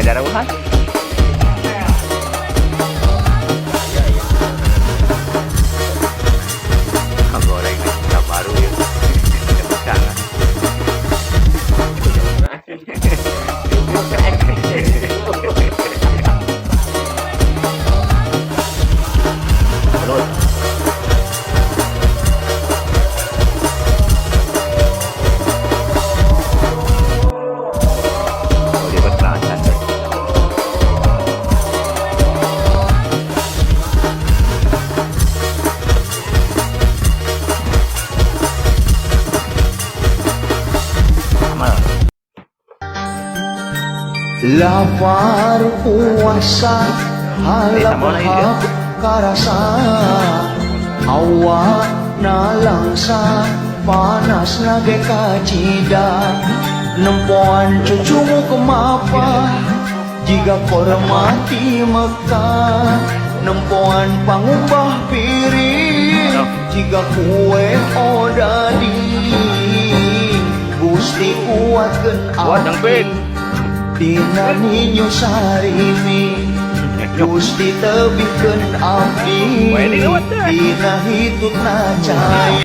daruhan. Goreng kita baru ya. Jangan. Lapar puasa halap karasa awak na langsa panas na kacida nempuan cucumu kemapa jika kormati Mekah nempuan pangubah piring jika kue odadi Gusti kuatkan aku Dina ninyo sarimi Gusti tebihkeun abdi Dina hitut na cai